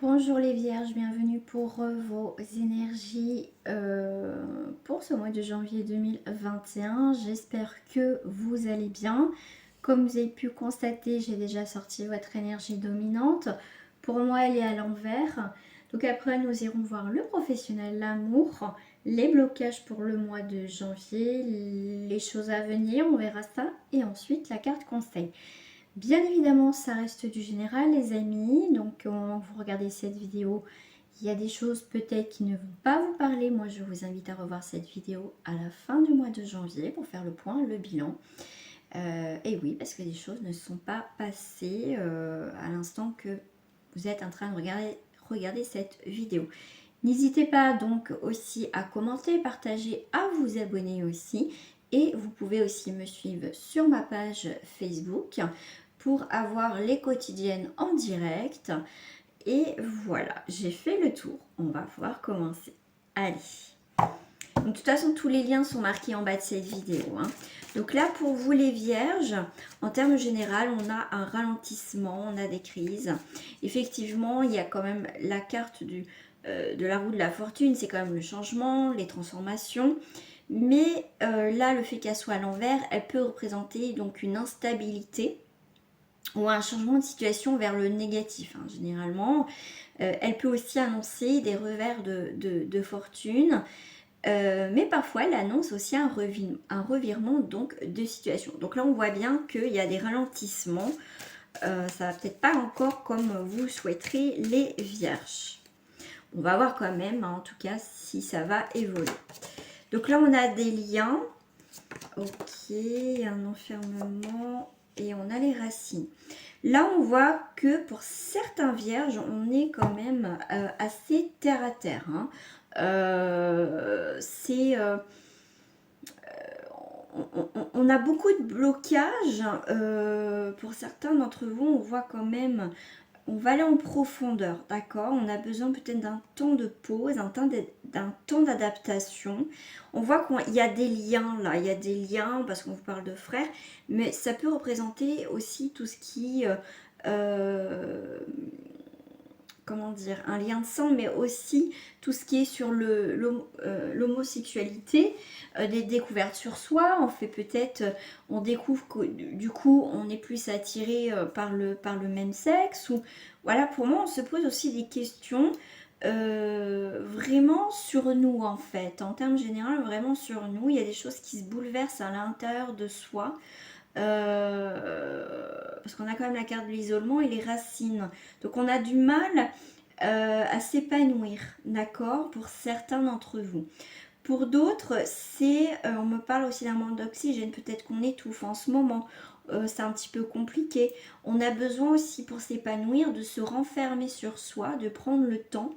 Bonjour les vierges, bienvenue pour vos énergies pour ce mois de janvier 2021. J'espère que vous allez bien. Comme vous avez pu constater, j'ai déjà sorti votre énergie dominante. Pour moi, elle est à l'envers. Donc après, nous irons voir le professionnel, l'amour, les blocages pour le mois de janvier, les choses à venir, on verra ça. Et ensuite, la carte conseil. Bien évidemment, ça reste du général, les amis. Donc, au moment où vous regardez cette vidéo, il y a des choses peut-être qui ne vont pas vous parler. Moi, je vous invite à revoir cette vidéo à la fin du mois de janvier pour faire le point, le bilan. Et oui, parce que les choses ne sont pas passées à l'instant que vous êtes en train de regarder cette vidéo. N'hésitez pas donc aussi à commenter, partager, à vous abonner aussi. Et vous pouvez aussi me suivre sur ma page Facebook pour avoir les quotidiennes en direct. Et voilà, j'ai fait le tour. On va pouvoir commencer. Allez. Donc, de toute façon, tous les liens sont marqués en bas de cette vidéo. Donc là, pour vous les vierges, en termes général, on a un ralentissement, on a des crises. Effectivement, il y a quand même la carte de la roue de la fortune, c'est quand même le changement, les transformations. Mais là, le fait qu'elle soit à l'envers, elle peut représenter donc une instabilité ou un changement de situation vers le négatif. Généralement, elle peut aussi annoncer des revers de fortune. Mais parfois elle annonce aussi un revirement donc de situation. Donc là on voit bien qu'il y a des ralentissements. Ça va peut-être pas encore comme vous souhaiterez les vierges. On va voir quand même en tout cas si ça va évoluer. Donc là on a des liens. Ok, un enfermement et on a les racines. Là on voit que pour certains vierges on est quand même assez terre à terre. On a beaucoup de blocages. Pour certains d'entre vous, on voit quand même, on va aller en profondeur, d'accord. On a besoin peut-être d'un temps de pause, d'un temps d'adaptation. On voit qu'il y a des liens là, il y a des liens parce qu'on vous parle de frères, mais ça peut représenter aussi tout ce qui... comment dire, un lien de sang, mais aussi tout ce qui est sur l'homosexualité, des découvertes sur soi. On fait peut-être, on découvre que du coup on est plus attiré par le même sexe, ou voilà. Pour moi on se pose aussi des questions vraiment sur nous, en fait, en termes généraux, vraiment sur nous. Il y a des choses qui se bouleversent à l'intérieur de soi. Parce qu'on a quand même la carte de l'isolement et les racines. Donc on a du mal à s'épanouir, d'accord, pour certains d'entre vous. Pour d'autres, on me parle aussi d'un manque d'oxygène, peut-être qu'on étouffe en ce moment. C'est un petit peu compliqué. On a besoin aussi pour s'épanouir de se renfermer sur soi, de prendre le temps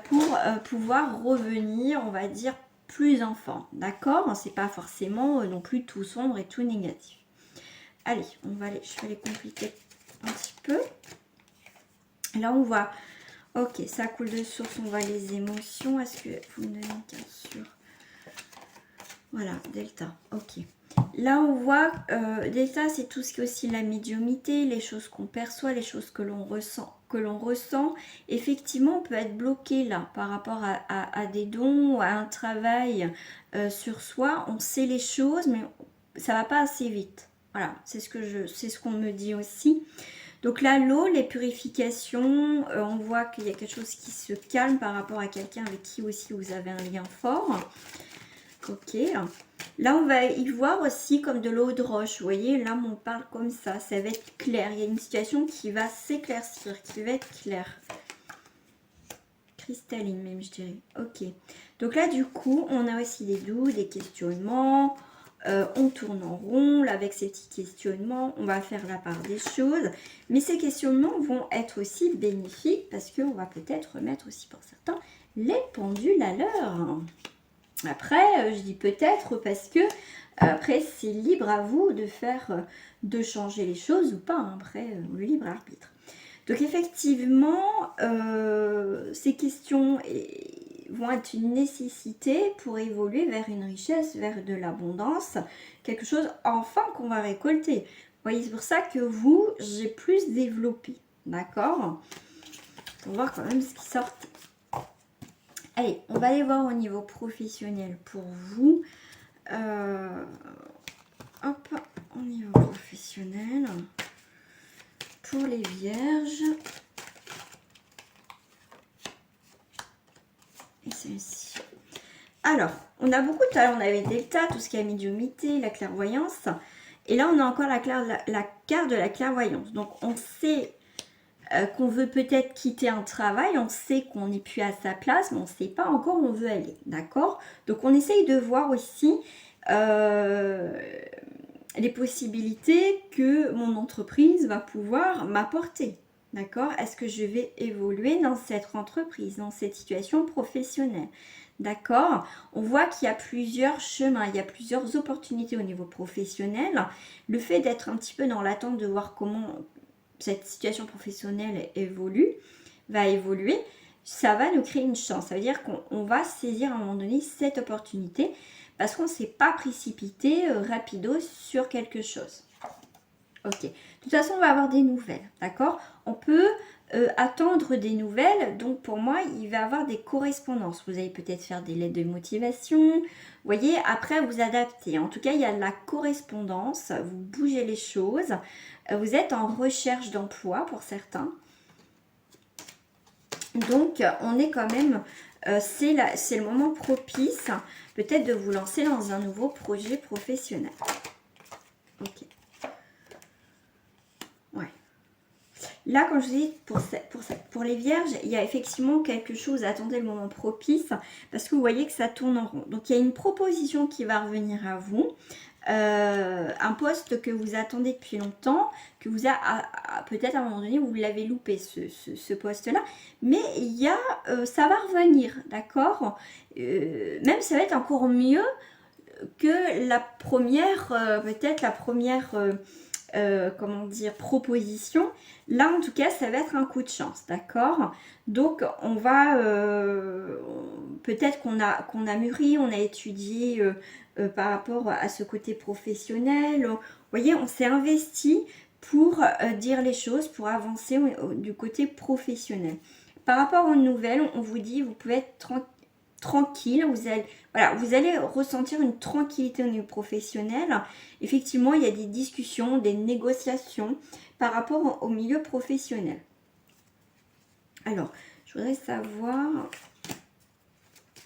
pour pouvoir revenir, on va dire, plus enfant, d'accord. C'est pas forcément non plus tout sombre et tout négatif. Allez, je vais les compliquer un petit peu. Là, on voit, ok, ça coule de source, on voit les émotions. Est-ce que vous me donnez une carte sur... Voilà, Delta, ok. Là, on voit, Delta, c'est tout ce qui est aussi la médiumnité, les choses qu'on perçoit, les choses que l'on ressent. Effectivement, on peut être bloqué là par rapport à des dons, à un travail sur soi. On sait les choses, mais ça va pas assez vite. Voilà, c'est ce qu'on me dit aussi. Donc là, l'eau, les purifications, on voit qu'il y a quelque chose qui se calme par rapport à quelqu'un avec qui aussi vous avez un lien fort. Ok. Là, on va y voir aussi comme de l'eau de roche. Vous voyez, là, on parle comme ça. Ça va être clair. Il y a une situation qui va s'éclaircir, qui va être claire. Cristalline même, je dirais. Ok. Donc là, du coup, on a aussi des doutes, des questionnements. On tourne en rond. Là, avec ces petits questionnements, on va faire la part des choses. Mais ces questionnements vont être aussi bénéfiques parce qu'on va peut-être remettre aussi pour certains les pendules à l'heure. Après, je dis peut-être parce que après c'est libre à vous de faire, de changer les choses ou pas. Après, le libre arbitre. Donc effectivement, ces questions vont être une nécessité pour évoluer vers une richesse, vers de l'abondance, quelque chose enfin qu'on va récolter. Vous voyez, c'est pour ça que j'ai plus développé, d'accord ? pour voir quand même ce qui sort. Allez, on va aller voir au niveau professionnel pour vous. Hop, au niveau professionnel. Pour les vierges. Et celle-ci. Alors, on a beaucoup de talents. On avait Delta, tout ce qui est médiumnité, la clairvoyance. Et là, on a encore la carte de la clairvoyance. Donc, on sait qu'on veut peut-être quitter un travail. On sait qu'on n'est plus à sa place, mais on ne sait pas encore où on veut aller. D'accord? Donc, on essaye de voir aussi les possibilités que mon entreprise va pouvoir m'apporter. D'accord? Est-ce que je vais évoluer dans cette entreprise, dans cette situation professionnelle? D'accord? On voit qu'il y a plusieurs chemins, il y a plusieurs opportunités au niveau professionnel. Le fait d'être un petit peu dans l'attente de voir comment cette situation professionnelle va évoluer, ça va nous créer une chance. Ça veut dire qu'on va saisir à un moment donné cette opportunité parce qu'on ne s'est pas précipité rapido sur quelque chose. Ok. De toute façon, on va avoir des nouvelles, d'accord? On peut attendre des nouvelles. Donc, pour moi, il va y avoir des correspondances. Vous allez peut-être faire des lettres de motivation. Vous voyez, après, vous adaptez. En tout cas, il y a de la correspondance. Vous bougez les choses. Vous êtes en recherche d'emploi pour certains. Donc, on est quand même... c'est le moment propice, peut-être de vous lancer dans un nouveau projet professionnel. Ok. Ouais. Là, quand je dis pour les vierges, il y a effectivement quelque chose, attendez le moment propice, parce que vous voyez que ça tourne en rond. Donc, il y a une proposition qui va revenir à vous, un poste que vous attendez depuis longtemps, que vous peut-être à un moment donné, vous l'avez loupé, ce poste-là, mais ça va revenir, d'accord? Même ça va être encore mieux que la première, peut-être la première... comment dire, proposition. Là, en tout cas, ça va être un coup de chance, d'accord? Donc, on va, peut-être qu'on a mûri, on a étudié par rapport à ce côté professionnel. Vous voyez, on s'est investi pour dire les choses, pour avancer du côté professionnel. Par rapport aux nouvelles, on vous dit, vous pouvez être tranquille, vous allez ressentir une tranquillité au niveau professionnel. Effectivement, il y a des discussions, des négociations par rapport au milieu professionnel. Alors, je voudrais savoir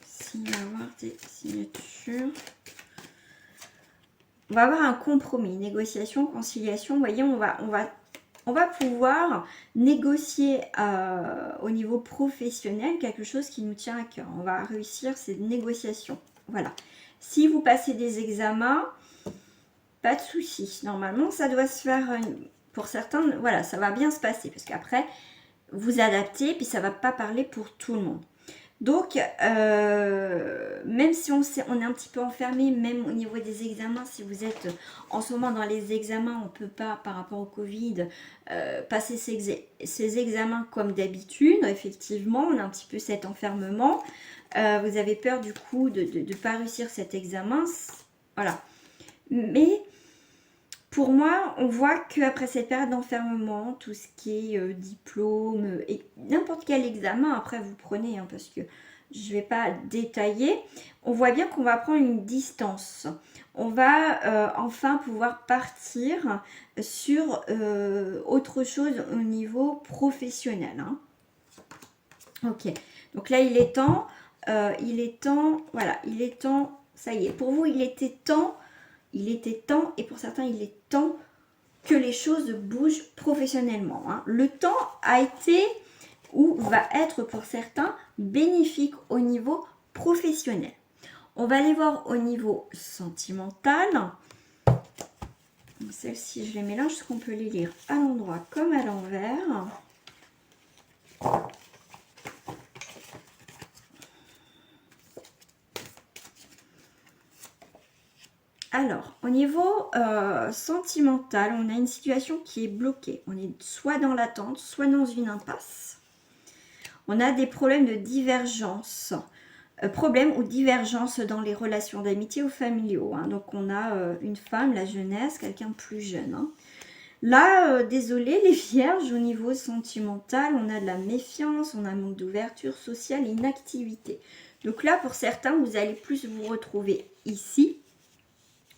s'il va y avoir des signatures. On va avoir un compromis, négociation, conciliation. Vous voyez, on va pouvoir négocier au niveau professionnel quelque chose qui nous tient à cœur. On va réussir ces négociations. Voilà. Si vous passez des examens, pas de souci. Normalement, ça doit se faire pour certains. Voilà, ça va bien se passer parce qu'après, vous adaptez puis ça ne va pas parler pour tout le monde. Donc, même si on est un petit peu enfermé, même au niveau des examens, si vous êtes en ce moment dans les examens, on ne peut pas, par rapport au Covid, passer ces examens comme d'habitude. Effectivement, on a un petit peu cet enfermement. Vous avez peur du coup de ne pas réussir cet examen. Voilà. Mais... pour moi, on voit qu'après cette période d'enfermement, tout ce qui est diplôme et n'importe quel examen, après vous prenez, hein, parce que je ne vais pas détailler, on voit bien qu'on va prendre une distance. On va enfin pouvoir partir sur autre chose au niveau professionnel. Hein. Ok, donc là il est temps, voilà, il est temps, ça y est, pour vous il était temps, et pour certains, il est temps que les choses bougent professionnellement. Hein. Le temps a été, ou va être pour certains, bénéfique au niveau professionnel. On va aller voir au niveau sentimental. Celles-ci, je les mélange parce qu'on peut les lire à l'endroit comme à l'envers. Alors, au niveau sentimental, on a une situation qui est bloquée. On est soit dans l'attente, soit dans une impasse. On a des problèmes de divergence. Problèmes ou divergences dans les relations d'amitié ou familiaux. Hein. Donc, on a une femme, la jeunesse, quelqu'un de plus jeune. Hein. Là, désolé les vierges, au niveau sentimental, on a de la méfiance, on a un manque d'ouverture sociale, inactivité. Donc là, pour certains, vous allez plus vous retrouver ici,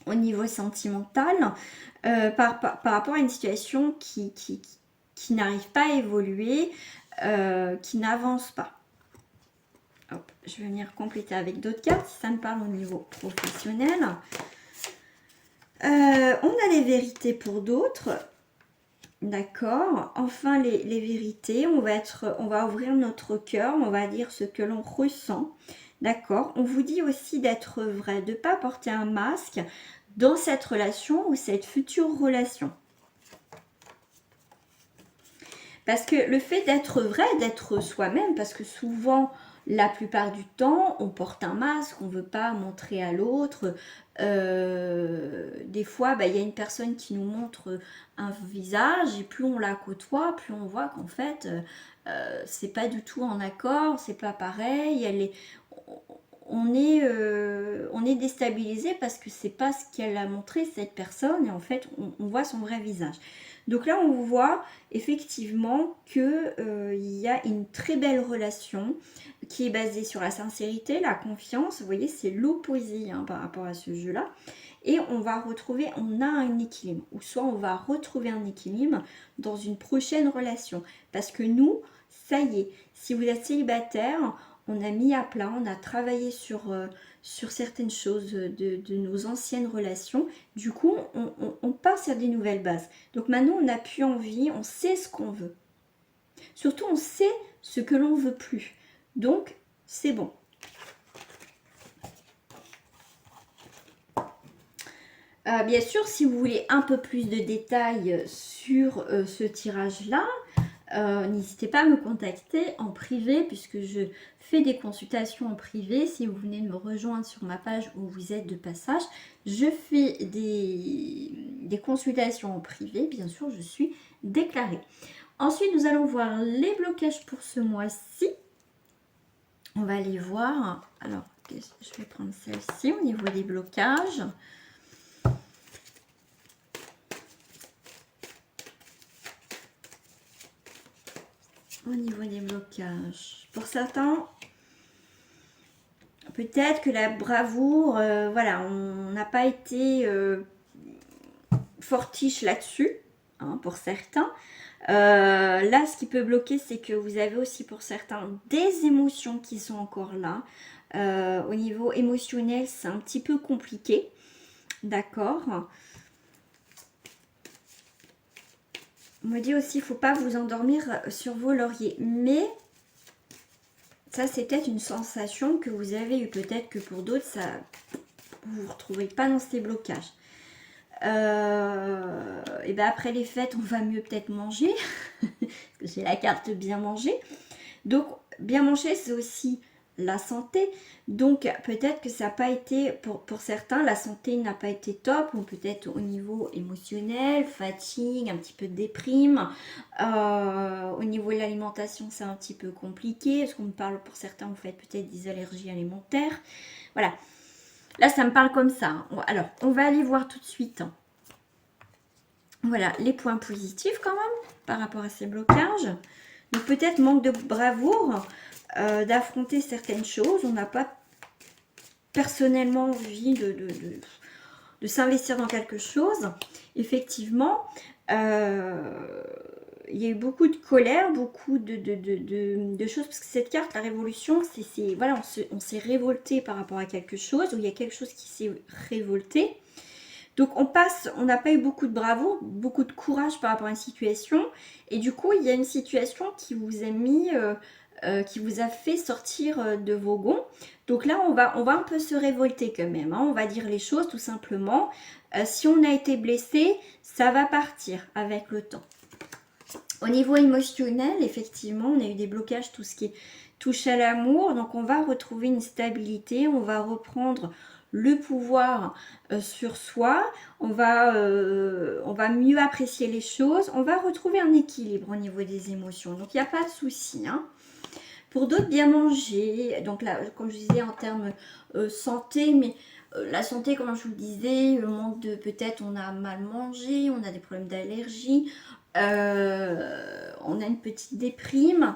au niveau sentimental, par rapport à une situation qui n'arrive pas à évoluer, qui n'avance pas. Hop, je vais venir compléter avec d'autres cartes, si ça me parle au niveau professionnel. On a les vérités pour d'autres. D'accord. Enfin, les vérités. On va ouvrir notre cœur. On va dire ce que l'on ressent. D'accord. On vous dit aussi d'être vrai, de ne pas porter un masque dans cette relation ou cette future relation. Parce que le fait d'être vrai, d'être soi-même, parce que souvent, la plupart du temps, on porte un masque, on ne veut pas montrer à l'autre. Des fois, il y a une personne qui nous montre un visage et plus on la côtoie, plus on voit qu'en fait, c'est pas du tout en accord, c'est pas pareil. On est déstabilisé parce que c'est pas ce qu'elle a montré cette personne et en fait, on voit son vrai visage. Donc là, on voit effectivement qu'il y a une très belle relation qui est basée sur la sincérité, la confiance. Vous voyez, c'est l'opposé par rapport à ce jeu-là. Et on va retrouver, on a un équilibre. Ou soit on va retrouver un équilibre dans une prochaine relation. Parce que nous, ça y est, si vous êtes célibataire, on a mis à plat, on a travaillé sur certaines choses de nos anciennes relations. Du coup, on part sur des nouvelles bases. Donc maintenant, on n'a plus envie, on sait ce qu'on veut. Surtout, on sait ce que l'on veut plus. Donc, c'est bon. Bien sûr, si vous voulez un peu plus de détails sur ce tirage-là, n'hésitez pas à me contacter en privé puisque je fais des consultations en privé. Si vous venez de me rejoindre sur ma page où vous êtes de passage, je fais des consultations en privé. Bien sûr, je suis déclarée. Ensuite, nous allons voir les blocages pour ce mois-ci. On va aller voir. Alors, je vais prendre celle-ci au niveau des blocages. Au niveau des blocages. Pour certains, peut-être que la bravoure, voilà, on n'a pas été fortiche là-dessus, hein, pour certains. Là, ce qui peut bloquer, c'est que vous avez aussi pour certains des émotions qui sont encore là. Au niveau émotionnel, c'est un petit peu compliqué. D'accord. On me dit aussi, il ne faut pas vous endormir sur vos lauriers. Mais ça, c'est peut-être une sensation que vous avez eue. Peut-être que pour d'autres, vous ne vous retrouvez pas dans ces blocages. Et ben après les fêtes, on va mieux peut-être manger. J'ai la carte bien manger. Donc, bien manger, c'est aussi la santé. Donc, peut-être que ça n'a pas été, pour certains, la santé n'a pas été top, ou peut-être au niveau émotionnel, fatigue, un petit peu de déprime. Au niveau de l'alimentation, c'est un petit peu compliqué. Parce qu'on me parle, pour certains, vous faites peut-être des allergies alimentaires. Voilà. Là, ça me parle comme ça. Alors, on va aller voir tout de suite. Voilà, les points positifs quand même, par rapport à ces blocages. Donc, peut-être manque de bravoure, d'affronter certaines choses. On n'a pas personnellement envie de s'investir dans quelque chose. Effectivement, il y a eu beaucoup de colère, beaucoup de choses, parce que cette carte, la révolution, c'est voilà, on s'est révolté par rapport à quelque chose, ou il y a quelque chose qui s'est révolté. Donc on n'a pas eu beaucoup de bravoure, beaucoup de courage par rapport à une situation, et du coup il y a une situation qui vous a mis, qui vous a fait sortir de vos gonds. Donc là on va un peu se révolter quand même, hein. On va dire les choses tout simplement. Si on a été blessé, ça va partir avec le temps. Au niveau émotionnel, effectivement, on a eu des blocages, tout ce qui touche à l'amour. Donc, on va retrouver une stabilité, on va reprendre le pouvoir sur soi, on va mieux apprécier les choses, on va retrouver un équilibre au niveau des émotions. Donc, il n'y a pas de souci, hein. Pour d'autres, bien manger. Donc là, comme je disais, en termes santé, mais La santé, comme je vous le disais, le manque de, peut-être on a mal mangé, on a des problèmes d'allergie, on a une petite déprime.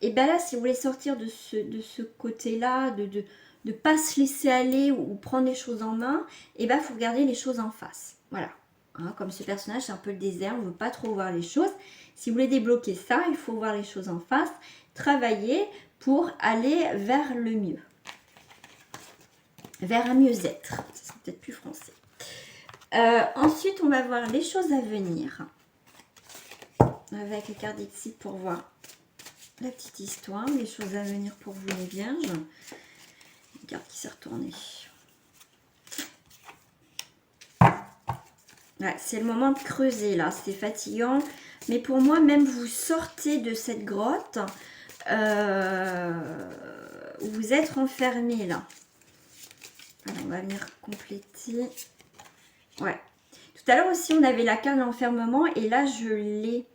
Et bien là, si vous voulez sortir de ce côté-là, de ne pas se laisser aller ou prendre les choses en main, et ben il faut regarder les choses en face. Voilà. Hein, comme ce personnage, c'est un peu le désert, on ne veut pas trop voir les choses. Si vous voulez débloquer ça, il faut voir les choses en face, travailler pour aller vers le mieux. Vers un mieux-être. Ça sera peut-être plus français. Ensuite, on va voir les choses à venir. Avec la carte d'ici pour voir la petite histoire, les choses à venir pour vous les vierges. Une carte qui s'est retournée. Ouais, c'est le moment de creuser là, c'est fatigant. Mais pour moi, même vous sortez de cette grotte, où vous êtes renfermé là. Alors, on va venir compléter. Ouais. Tout à l'heure aussi, on avait la carte de l'enfermement et là, je l'ai.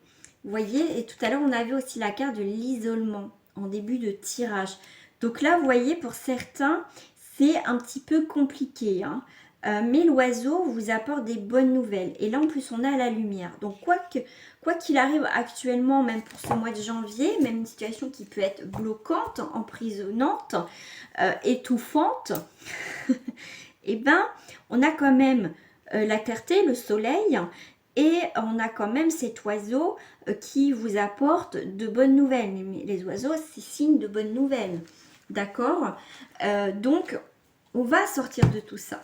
Vous voyez, et tout à l'heure, on avait aussi la carte de l'isolement en début de tirage. Donc là, vous voyez, pour certains, c'est un petit peu compliqué. Hein. Mais l'oiseau vous apporte des bonnes nouvelles. Et là, en plus, on a la lumière. Donc, quoi qu'il arrive actuellement, même pour ce mois de janvier, même une situation qui peut être bloquante, emprisonnante, étouffante, et ben, on a quand même la clarté, le soleil, et on a quand même cet oiseau qui vous apporte de bonnes nouvelles. Les oiseaux, c'est signe de bonnes nouvelles. D'accord. Donc, on va sortir de tout ça.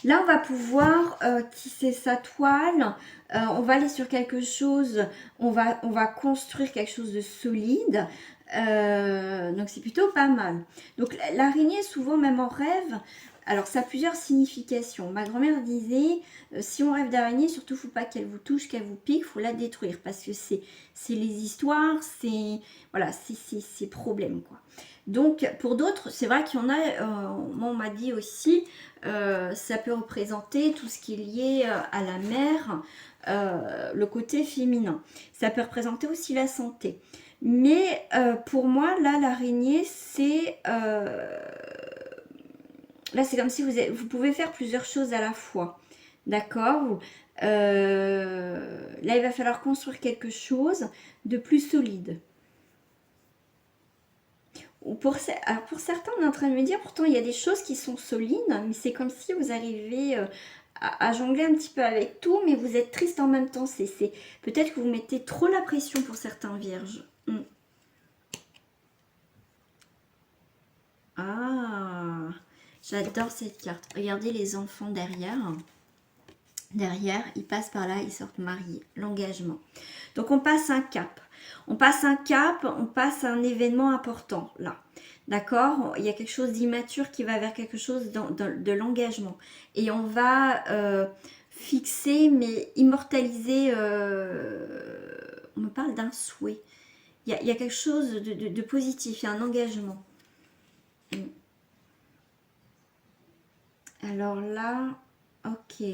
Là, on va pouvoir tisser sa toile. On va aller sur quelque chose. On va construire quelque chose de solide. Donc, c'est plutôt pas mal. Donc, l'araignée, souvent, même en rêve, alors ça a plusieurs significations. Ma grand-mère disait, si on rêve d'araignée, surtout, il ne faut pas qu'elle vous touche, qu'elle vous pique, il faut la détruire. Parce que c'est les histoires, c'est voilà, c'est problème, quoi. Donc, pour d'autres, c'est vrai qu'il y en a, moi, on m'a dit aussi, ça peut représenter tout ce qui est lié à la mère, le côté féminin. Ça peut représenter aussi la santé. Mais pour moi, là, l'araignée, c'est... là, c'est comme si vous pouvez faire plusieurs choses à la fois. D'accord. Là, il va falloir construire quelque chose de plus solide. Alors pour certains, on est en train de me dire, pourtant, il y a des choses qui sont solides, mais c'est comme si vous arrivez à jongler un petit peu avec tout, mais vous êtes triste en même temps. Peut-être que vous mettez trop la pression pour certains vierges. Ah, j'adore cette carte. Regardez les enfants derrière. Derrière, ils passent par là, ils sortent mariés. L'engagement. Donc, on passe un cap. On passe un cap, on passe un événement important, là. D'accord. Il y a quelque chose d'immature qui va vers quelque chose de l'engagement. Et on va fixer, mais immortaliser... on me parle d'un souhait. Il y a quelque chose de positif, il y a un engagement. Alors là, ok.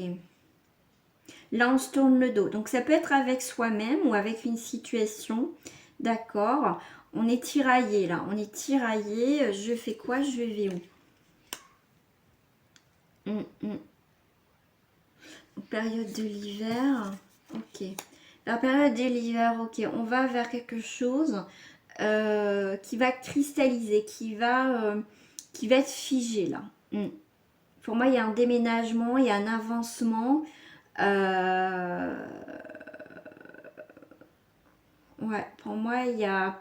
Là, on se tourne le dos. Donc, ça peut être avec soi-même ou avec une situation. D'accord. On est tiraillé là. On est tiraillé. Je fais quoi? Je vais où? Période de l'hiver. Ok. La période de l'hiver, ok. On va vers quelque chose qui va cristalliser, qui va être figé là. Pour moi, il y a un déménagement, il y a un avancement. Ouais, pour moi, il y a...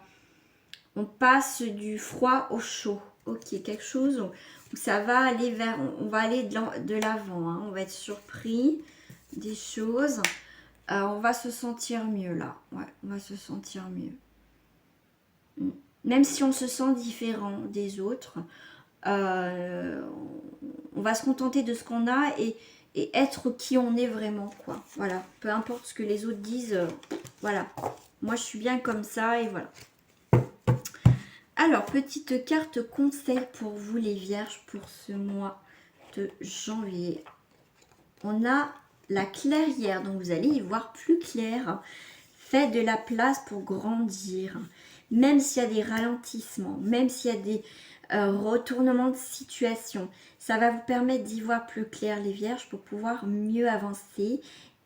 On passe du froid au chaud. Ok, quelque chose où ça va aller vers... On va aller de l'avant. Hein. On va être surpris des choses. On va se sentir mieux là. Ouais, on va se sentir mieux. Même si on se sent différent des autres, on va se contenter de ce qu'on a et être qui on est vraiment, quoi. Voilà, peu importe ce que les autres disent, voilà. Moi, je suis bien comme ça et voilà. Alors, petite carte conseil pour vous les vierges pour ce mois de janvier. On a la clairière, donc vous allez y voir plus clair. Faites de la place pour grandir. Même s'il y a des ralentissements, même s'il y a retournement de situation. Ça va vous permettre d'y voir plus clair les vierges pour pouvoir mieux avancer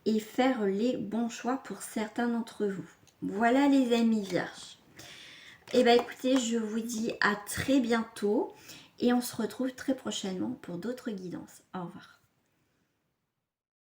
et faire les bons choix pour certains d'entre vous. Voilà les amis vierges. Et bien écoutez, je vous dis à très bientôt et on se retrouve très prochainement pour d'autres guidances. Au revoir.